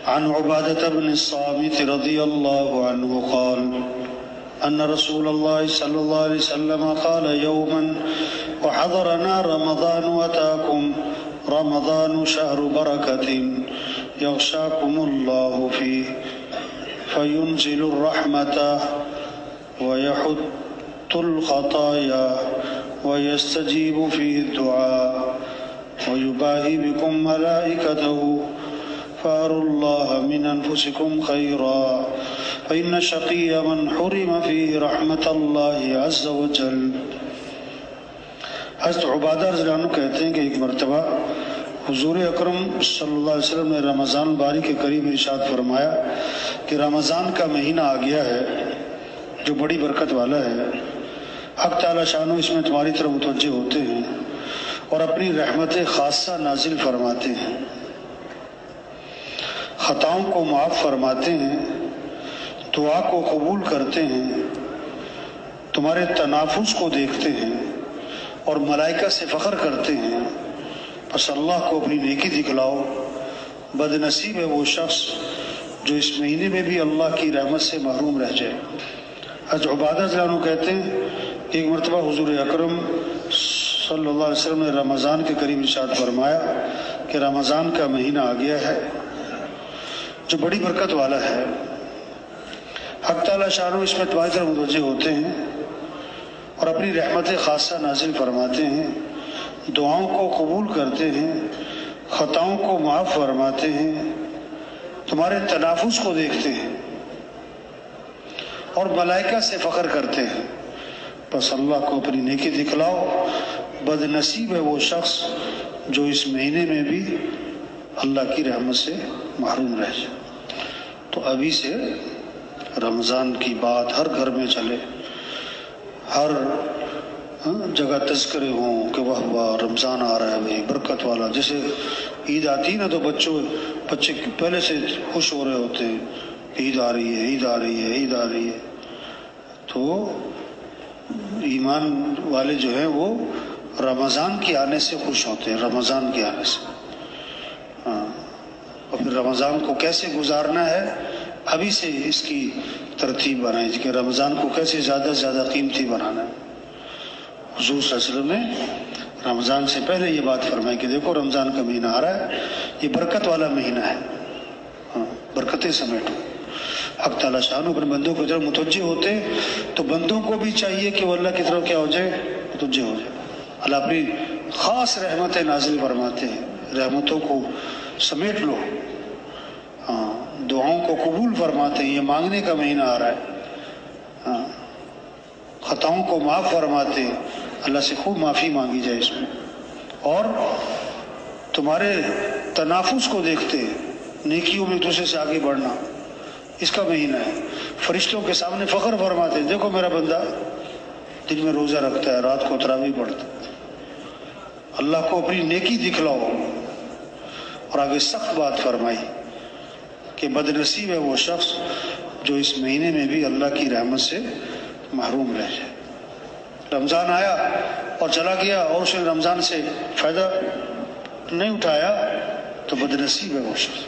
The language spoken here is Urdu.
عن عبادة بن الصامت رضي الله عنه قال أن رسول الله صلى الله عليه وسلم قال يوما وحضرنا رمضان وأتاكم رمضان شهر بركة يغشاكم الله فيه فينزل الرحمة ويحط الخطايا ويستجيب فيه الدعاء ويباهي بكم ملائكته فاروا الله من أنفسكم خيرا فإن الشقي من حرم فيه رحمة الله عز وجل۔ حضرت عبادہ رضی اللہ عنہ کہتے ہیں کہ ایک مرتبہ حضور اکرم صلی اللہ علیہ وسلم نے رمضان باری کے قریب ارشاد فرمایا کہ رمضان کا مہینہ آ گیا ہے جو بڑی برکت والا ہے، حق تعالی شانو اس میں تمہاری طرف متوجہ ہوتے ہیں اور اپنی رحمت خاصہ نازل فرماتے ہیں، خطاؤں کو معاف فرماتے ہیں، دعا کو قبول کرتے ہیں، تمہارے تنافس کو دیکھتے ہیں اور ملائکہ سے فخر کرتے ہیں، پس اللہ کو اپنی نیکی دکھلاؤ، بد نصیب ہے وہ شخص جو اس مہینے میں بھی اللہ کی رحمت سے محروم رہ جائے۔ حضرت عبادہ رضی اللہ عنہ کہتے ہیں ایک مرتبہ حضور اکرم صلی اللہ علیہ وسلم نے رمضان کے قریب ارشاد فرمایا کہ رمضان کا مہینہ آ گیا ہے جو بڑی برکت والا ہے، حق تعالی شانو اس میں تمہاری طرف متوجہ ہوتے ہیں اور اپنی رحمت خاصہ نازل فرماتے ہیں، دعاؤں کو قبول کرتے ہیں، خطاؤں کو معاف فرماتے ہیں، تمہارے تنافس کو دیکھتے ہیں اور ملائکہ سے فخر کرتے ہیں، بس اللہ کو اپنی نیکی دکھلاؤ، بد نصیب ہے وہ شخص جو اس مہینے میں بھی اللہ کی رحمت سے محروم رہ جائے۔ تو ابھی سے رمضان کی بات ہر گھر میں چلے، ہر جگہ تذکرے ہوں کہ واہ واہ رمضان آ رہا ہے بھائی برکت والا۔ جیسے عید آتی نا تو بچے پہلے سے خوش ہو رہے ہوتے ہیں، عید آ رہی ہے، عید آ رہی ہے، عید آ رہی ہے۔ تو ایمان والے جو ہیں وہ رمضان کے آنے سے خوش ہوتے ہیں، رمضان کے آنے سے۔ اور پھر رمضان کو کیسے گزارنا ہے ابھی سے اس کی ترتیب بنائی کہ رمضان کو کیسے زیادہ سے زیادہ قیمتی بنانا ہے۔ حضور صلی اللہ علیہ وسلم نے رمضان سے پہلے یہ بات فرمائی کہ دیکھو رمضان کا مہینہ آ رہا ہے، یہ برکت والا مہینہ ہے، برکتیں سمیٹو۔ حق تعالی شان اپنے بندوں کی طرف متوجہ ہوتے تو بندوں کو بھی چاہیے کہ وہ اللہ کی طرف کیا ہو جائے، متوجہ ہو جائے۔ اللہ اپنی خاص رحمتیں نازل فرماتے ہیں، رحمتوں کو سمیٹ لو، دعاؤں کو قبول فرماتے ہیں، یہ مانگنے کا مہینہ آ رہا ہے، خطاؤں کو معاف فرماتے ہیں، اللہ سے خوب معافی مانگی جائے اس میں، اور تمہارے تنافس کو دیکھتے ہیں، نیکیوں میں ایک دوسرے سے آگے بڑھنا، اس کا مہینہ ہے۔ فرشتوں کے سامنے فخر فرماتے ہیں، دیکھو میرا بندہ دن میں روزہ رکھتا ہے، رات کو تراویح پڑھتا ہے، اللہ کو اپنی نیکی دکھلاؤ۔ اور آگے سخت بات فرمائی کہ بد نصیب ہے وہ شخص جو اس مہینے میں بھی اللہ کی رحمت سے محروم رہ جائے۔ رمضان آیا اور چلا گیا اور اس نے رمضان سے فائدہ نہیں اٹھایا تو بد نصیب ہے وہ شخص۔